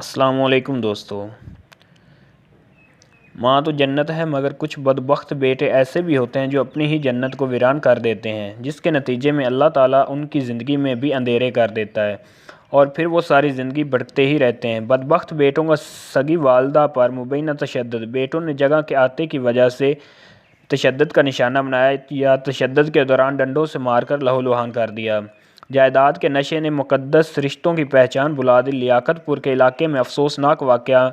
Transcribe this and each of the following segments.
السلام علیکم دوستو۔ ماں تو جنت ہے مگر کچھ بدبخت بیٹے ایسے بھی ہوتے ہیں جو اپنی ہی جنت کو ویران کر دیتے ہیں، جس کے نتیجے میں اللہ تعالیٰ ان کی زندگی میں بھی اندھیرے کر دیتا ہے اور پھر وہ ساری زندگی بھٹکتے ہی رہتے ہیں۔ بدبخت بیٹوں کا سگی والدہ پر مبینہ تشدد۔ بیٹوں نے جگہ کے آتے کی وجہ سے تشدد کا نشانہ بنایا یا تشدد کے دوران ڈنڈوں سے مار کر لہو لہان کر دیا۔ جائیداد کے نشے نے مقدس رشتوں کی پہچان بھلا دی۔ لیاقت پور کے علاقے میں افسوسناک واقعہ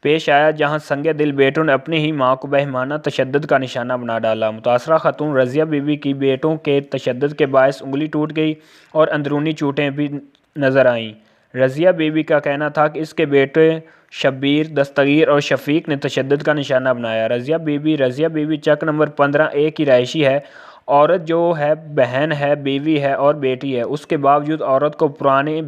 پیش آیا جہاں سنگ دل بیٹوں نے اپنی ہی ماں کو بہیمانہ تشدد کا نشانہ بنا ڈالا۔ متاثرہ خاتون رضیہ بی بی کی بیٹوں کے تشدد کے باعث انگلی ٹوٹ گئی اور اندرونی چوٹیں بھی نظر آئیں۔ رضیہ بی بی کا کہنا تھا کہ اس کے بیٹے شبیر، دستگیر اور شفیق نے تشدد کا نشانہ بنایا۔ رضیہ بی بی چک نمبر 15A کی رہائشی ہے۔ عورت جو ہے بہن ہے، بیوی ہے اور بیٹی ہے، اس کے باوجود عورت کو پرانے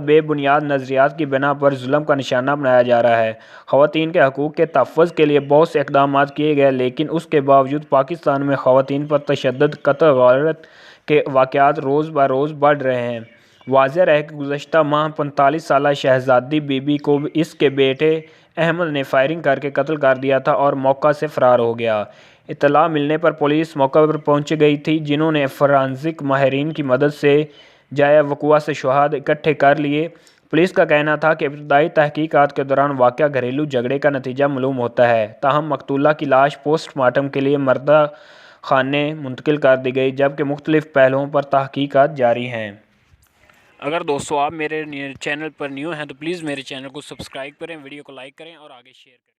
بے بنیاد نظریات کی بنا پر ظلم کا نشانہ بنایا جا رہا ہے۔ خواتین کے حقوق کے تحفظ کے لیے بہت سے اقدامات کیے گئے لیکن اس کے باوجود پاکستان میں خواتین پر تشدد، قتل غارت کے واقعات روز بروز بڑھ رہے ہیں۔ واضح رہے کہ گزشتہ ماہ 45 سالہ شہزادی بی بی کو اس کے بیٹے احمد نے فائرنگ کر کے قتل کر دیا تھا اور موقع سے فرار ہو گیا۔ اطلاع ملنے پر پولیس موقع پر پہنچ گئی تھی، جنہوں نے فورینسک ماہرین کی مدد سے جائے وقوع سے شواہد اکٹھے کر لیے۔ پولیس کا کہنا تھا کہ ابتدائی تحقیقات کے دوران واقعہ گھریلو جھگڑے کا نتیجہ معلوم ہوتا ہے، تاہم مقتولہ کی لاش پوسٹ مارٹم کے لیے مردہ خانے منتقل کر دی گئی جبکہ مختلف پہلوؤں پر تحقیقات جاری ہیں۔ اگر دوستو آپ میرے چینل پر نیو ہیں تو پلیز میرے چینل کو سبسکرائب کریں، ویڈیو کو لائک کریں اور آگے شیئر کریں۔